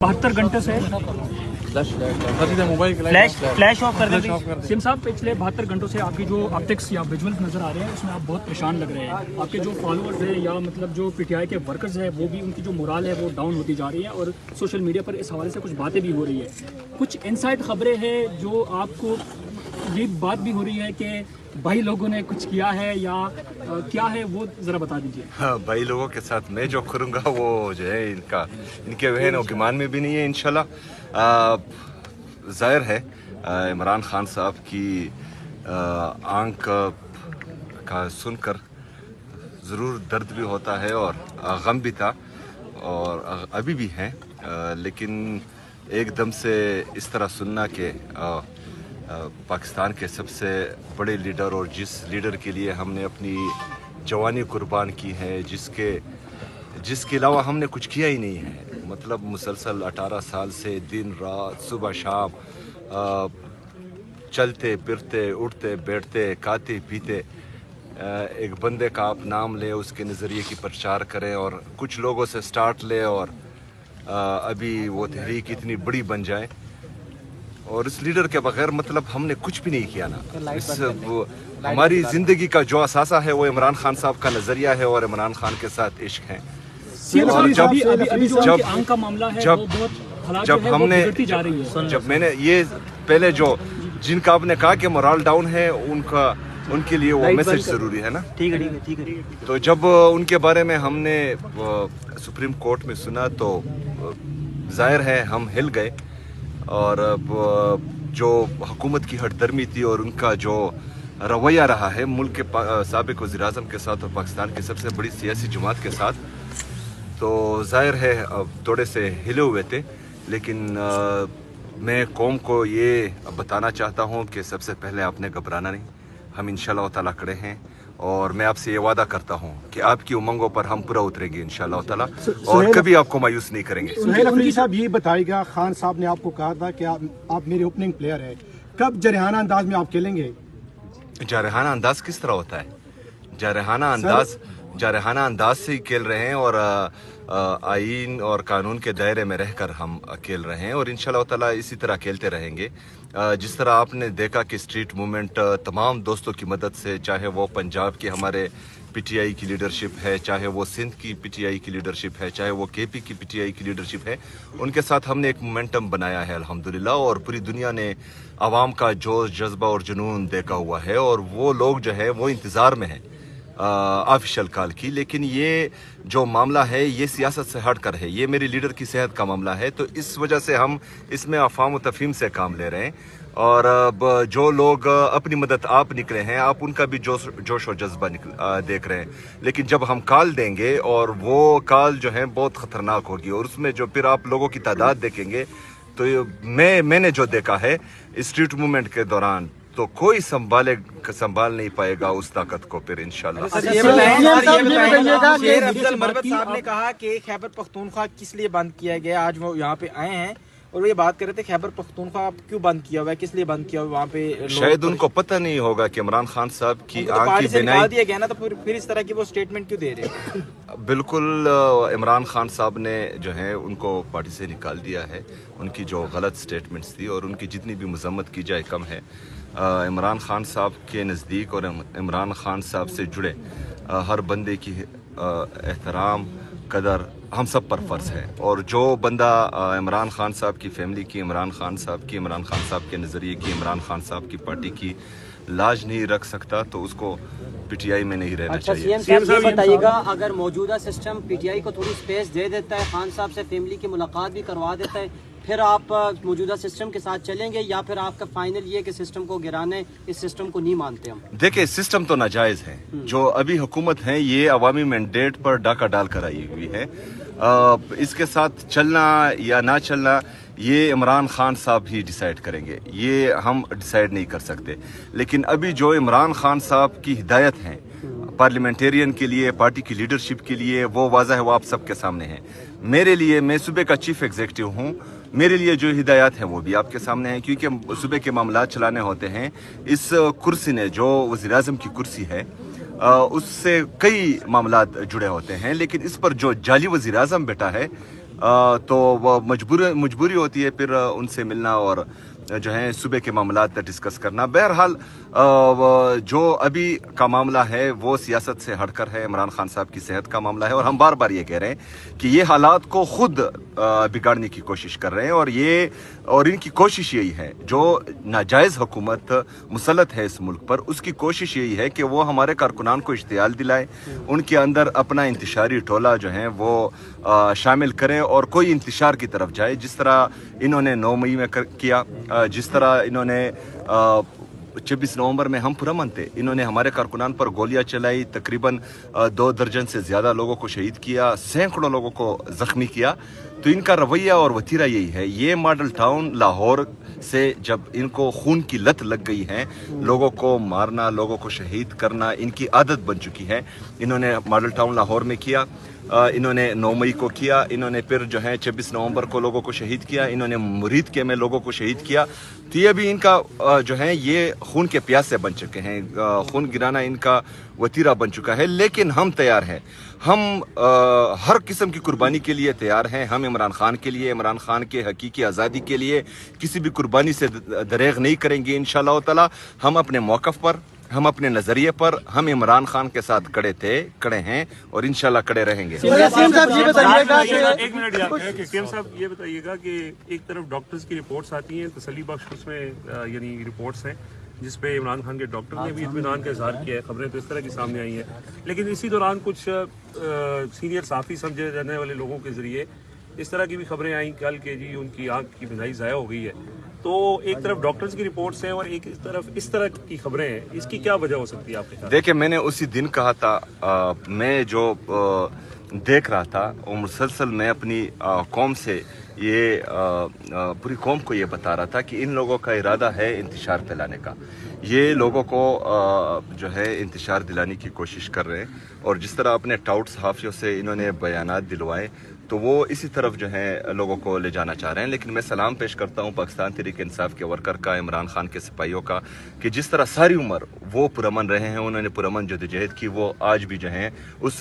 72 घंटे से flash of कर दें सिम साहब। पिछले 72 घंटों से आपकी जो ऑप्टिक्स या विजुअल्स नज़र आ रहे हैं उसमें आप बहुत परेशान लग रहे हैं। आपके जो फॉलोअर्स हैं या मतलब जो पीटीआई के वर्कर्स हैं वो भी उनकी जो मोराल है वो डाउन होती जा रही है और सोशल मीडिया पर इस हवाले से कुछ बातें भी हो रही है। कुछ इनसाइड खबरें हैं जो आपको ये बात भी हो रही है कि भाई लोगों ने कुछ किया है या क्या है वो ज़रा बता दीजिए। हाँ, भाई लोगों के साथ मैं जो करूँगा वो जो है इनके वहन और गिमान में भी नहीं है इंशाल्लाह। ज़ाहिर है इमरान खान साहब की आंख का सुनकर ज़रूर दर्द भी होता है और गम भी था और अभी भी है, लेकिन एकदम से इस तरह सुनना कि पाकिस्तान के सबसे बड़े लीडर और जिस लीडर के लिए हमने अपनी जवानी कुर्बान की है, जिसके अलावा हमने कुछ किया ही नहीं है, मतलब मुसलसल 18 साल से दिन रात सुबह शाम चलते फिरते उठते बैठते खाते पीते एक बंदे का आप नाम ले, उसके नज़रिए की प्रचार करें और कुछ लोगों से स्टार्ट ले और अभी वो तहरीक इतनी बड़ी बन जाए और इस लीडर के बगैर मतलब हमने कुछ भी नहीं किया ना। हमारी ज़िंदगी का जो असासा है वो इमरान खान साहब का नज़रिया है और इमरान खान के साथ इश्क है। और जब मैंने ये पहले जो जिनका आपने कहा कि मोरल डाउन है उनके लिए वो मैसेज ज़रूरी है ना। ठीक है। तो जब उनके बारे में हमने सुप्रीम कोर्ट में सुना तो जाहिर है हम हिल गए और जो हुकूमत की हटदर्मी थी और उनका जो रवैया रहा है मुल्क के साबिक वज़ीर-ए-आज़म के साथ और पाकिस्तान की सबसे बड़ी सियासी जमात के साथ, तो जाहिर है थोड़े से हिले हुए थे। लेकिन मैं कौम को ये बताना चाहता हूँ कि सबसे पहले आपने घबराना नहीं, हम इंशाअल्लाह ताला खड़े हैं और मैं आपसे ये वादा करता हूँ कि आपकी उमंगों पर हम पूरा उतरेंगे इंशाअल्लाह ताला और कभी आपको मायूस नहीं करेंगे। सुहेल अफरीदी साहब ये बताइएगा, खान साहब ने आपको कहा था कि आप मेरे ओपनिंग प्लेयर हैं, कब जरहाना अंदाज में आप खेलेंगे? जारहाना अंदाज किस तरह होता है? जारहाना अंदाज से ही खेल रहे हैं और आईन और कानून के दायरे में रहकर हम खेल रहे हैं और इंशाअल्लाह ताला इसी तरह खेलते रहेंगे। जिस तरह आपने देखा कि स्ट्रीट मूवमेंट तमाम दोस्तों की मदद से, चाहे वो पंजाब के हमारे पीटीआई की लीडरशिप है, चाहे वो सिंध की पीटीआई की लीडरशिप है, चाहे वो केपी की पीटीआई की लीडरशिप है, उनके साथ हमने एक मोमेंटम बनाया है अल्हम्दुलिल्लाह और पूरी दुनिया ने आवाम का जोश जज्बा और जुनून देखा हुआ है और वो लोग जो है वो इंतज़ार में हैं ऑफिशियल कॉल की। लेकिन ये जो मामला है ये सियासत से हट कर है, ये मेरी लीडर की सेहत का मामला है, तो इस वजह से हम इसमें अफवाह व तफहीम से काम ले रहे हैं और जो लोग अपनी मदद आप निकले हैं आप उनका भी जोश और जज्बा देख रहे हैं। लेकिन जब हम कॉल देंगे और वो कॉल जो है बहुत ख़तरनाक होगी और उसमें जो फिर आप लोगों की तादाद देखेंगे तो मैंने जो देखा है स्ट्रीट मूवमेंट के दौरान तो कोई संभाल नहीं पाएगा उस ताकत को फिर इंशाल्लाह। शेर अफजल मरवत साहब ने कहा कि खैबर पख्तूनख्वा किस लिए बंद किया गया, आज वो यहाँ पे आए हैं और वो ये बात कर रहे थे खैबर पख्तूनख्वा क्यों बंद किया हुआ है, किस लिए बंद किया हुआ वहाँ पे? शायद उनको पता नहीं होगा कि इमरान खान साहब की आंख की बिनाई दिया गया ना, तो फिर इस तरह की वो स्टेटमेंट क्यों दे रहे हैं? बिल्कुल, इमरान खान साहब ने जो है उनको पार्टी से निकाल दिया है, उनकी जो गलत स्टेटमेंट्स थी और उनकी जितनी भी मजम्मत की जाए कम है। इमरान खान साहब के नज़दीक और इमरान खान साहब से जुड़े हर बंदे की एहतराम कदर हम सब पर फ़र्ज़ है और जो बंदा इमरान खान साहब की फैमिली की, इमरान खान साहब के नज़रिए की, इमरान खान साहब की पार्टी की लाज नहीं रख सकता तो उसको पीटीआई में नहीं रहना चाहिए। सीएम साहब बताइएगा, अगर मौजूदा सिस्टम पीटीआई को थोड़ी स्पेस दे देता है, खान साहब से फैमिली की मुलाकात भी करवा देता है, फिर आप मौजूदा सिस्टम के साथ चलेंगे या फिर आपका फाइनल ये कि सिस्टम को गिराने, इस सिस्टम को नहीं मानते हम? देखिए, सिस्टम तो नाजायज़ है, जो अभी हुकूमत है ये अवामी मैंडेट पर डाका डाल कर आई हुई है। इसके साथ चलना या ना चलना ये इमरान खान साहब ही डिसाइड करेंगे, ये हम डिसाइड नहीं कर सकते। लेकिन अभी जो इमरान खान साहब की हिदायत हैं पार्लियामेंटेरियन के लिए, पार्टी की लीडरशिप के लिए, वो वाज़ा है, वो आप सबके सामने है। मेरे लिए, मैं सूबे का चीफ एग्जीक्यूटिव हूँ, मेरे लिए जो हिदायत हैं वो भी आपके सामने हैं, क्योंकि सूबे के मामला चलाने होते हैं। इस कुर्सी ने, जो वज़ीर-ए-आज़म की कुर्सी है, उससे कई मामला जुड़े होते हैं, लेकिन इस पर जो जाली वज़ीर-ए-आज़म बैठा है तो वो मजबूरी होती है फिर उनसे मिलना और जो है सुबह के मामलात डिस्कस करना। बहरहाल जो अभी का मामला है वो सियासत से हटकर है, इमरान खान साहब की सेहत का मामला है और हम बार बार ये कह रहे हैं कि ये हालात को खुद बिगाड़ने की कोशिश कर रहे हैं और इनकी कोशिश यही है, जो नाजायज़ हुकूमत मुसलत है इस मुल्क पर, उसकी कोशिश यही है कि वो हमारे कारकुनान को इश्तियाल दिलाए, उनके अंदर अपना इंतशारी टोला जो है वो शामिल करें और कोई इंतशार की तरफ जाए, जिस तरह इन्होंने 9 मई में किया, जिस तरह इन्होंने 26 नवंबर में हम पुरअमन थे, इन्होंने हमारे कारकुनान पर गोलियां चलाई, तकरीबन 2 दर्जन से ज़्यादा लोगों को शहीद किया, सैकड़ों लोगों को ज़ख्मी किया। तो इनका रवैया और वतीरा यही है। ये मॉडल टाउन लाहौर से जब इनको खून की लत लग गई है, लोगों को मारना, लोगों को शहीद करना इनकी आदत बन चुकी है। इन्होंने मॉडल टाउन लाहौर में किया, इन्होंने 9 मई को किया, इन्होंने फिर जो है 26 नवंबर को लोगों को शहीद किया, इन्होंने मुरीद के में लोगों को शहीद किया। तो ये भी इनका जो है ये खून के प्यासे बन चुके हैं, खून गिराना इनका वतीरा बन चुका है। लेकिन हम तैयार हैं, हम हर किस्म की कुर्बानी के लिए तैयार हैं। हम इमरान खान के लिए, इमरान खान के हकीकी आज़ादी के लिए किसी भी कुर्बानी से दरेग नहीं करेंगे इंशाअल्लाह ताला। हम अपने मौक़िफ़ पर, हम अपने नजरिए पर, हम इमरान खान के साथ खड़े हैं और इंशाल्लाह खड़े रहेंगे। एक मिनट केम साहब, ये बताइएगा कि एक तरफ डॉक्टर्स की रिपोर्ट्स आती हैं, तसल्ली बख्श उसमें यानी रिपोर्ट्स हैं जिसपे इमरान खान के डॉक्टर ने भी इत्मीनान का इजहार किया है, खबरें तो इस तरह की सामने आई हैं। लेकिन इसी दौरान कुछ सीनियर साफ़ी समझे जाने वाले लोगों के जरिए इस तरह की भी खबरें आई कल के जी उनकी आँख की बिनाई ज़ाया हो गई है। तो एक तरफ डॉक्टर्स की रिपोर्ट्स हैं और एक तरफ इस तरह की खबरें हैं, इसकी क्या वजह हो सकती है आपके साथ? देखिए, मैंने उसी दिन कहा था, मैं जो देख रहा था वो मुसलसल मैं अपनी कौम से ये पूरी कौम को ये बता रहा था कि इन लोगों का इरादा है इंतशार फैलाने का। ये लोगों को जो है इंतशार दिलाने की कोशिश कर रहे हैं और जिस तरह अपने टाउट सहाफ़ियों से इन्होंने बयानात दिलवाए तो वो इसी तरफ जो है लोगों को ले जाना चाह रहे हैं। लेकिन मैं सलाम पेश करता हूँ पाकिस्तान तहरीक इंसाफ के वर्कर का, इमरान खान के सिपाहियों का, कि जिस तरह सारी उम्र वो पुरअमन रहे हैं, उन्होंने पुरअमन जदोजहद की, वो आज भी जो हैं उस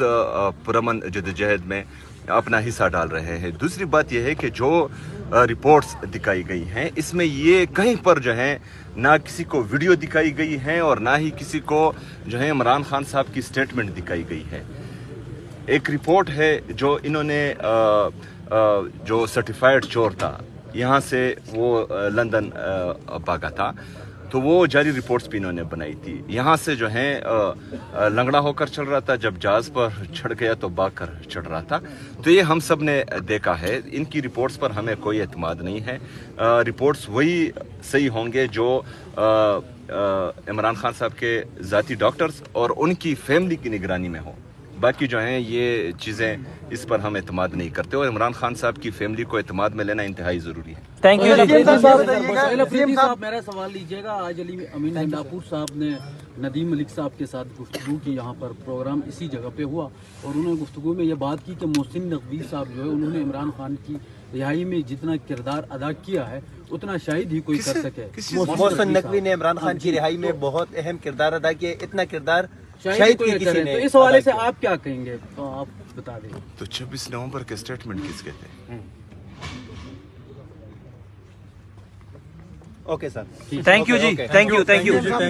पुरअमन जदोजहद में अपना हिस्सा डाल रहे हैं। दूसरी बात यह है कि जो रिपोर्ट्स दिखाई गई हैं इसमें ये कहीं पर जो है ना किसी को वीडियो दिखाई गई है और ना ही किसी को जो है इमरान खान साहब की स्टेटमेंट दिखाई गई है। एक रिपोर्ट है जो इन्होंने जो सर्टिफाइड चोर था, यहाँ से वो लंदन भागा था, तो वो जारी रिपोर्ट्स भी इन्होंने बनाई थी। यहाँ से जो है लंगड़ा होकर चल रहा था, जब जहाज पर चढ़ गया तो भाग कर चढ़ रहा था। तो ये हम सब ने देखा है। इनकी रिपोर्ट्स पर हमें कोई एतमाद नहीं है। रिपोर्ट्स वही सही होंगे जो इमरान खान साहब के ज़ाती डॉक्टर्स और उनकी फैमिली की निगरानी में हो। बाकी जो हैं ये चीज़ें, इस पर हम एतमाद नहीं करते और इमरान खान साहब की फैमिली को एतमाद में लेना इंतहाई ज़रूरी है। Thank you. मेरा सवाल लीजिएगा, आज अली अमीन हिंदापुर साहब ने नदीम मलिक साहब के साथ गुफ्तगू की, यहाँ पर प्रोग्राम इसी जगह पे हुआ और उन्होंने गुफ्तगू में ये बात की कि मोहसिन नकवी साहब जो है उन्होंने इमरान खान की रिहाई में जितना किरदार अदा किया है उतना शायद ही कोई कर सके। मोहसिन नकवी ने इमरान खान की रिहाई में बहुत अहम किरदार अदा किया, इतना किरदार शायद कोई किसी ने। तो इस हवाले से आप क्या कहेंगे, तो आप बता दें। तो 26 नवंबर के स्टेटमेंट किसके थे? ओके सर, थैंक यू जी, थैंक यू।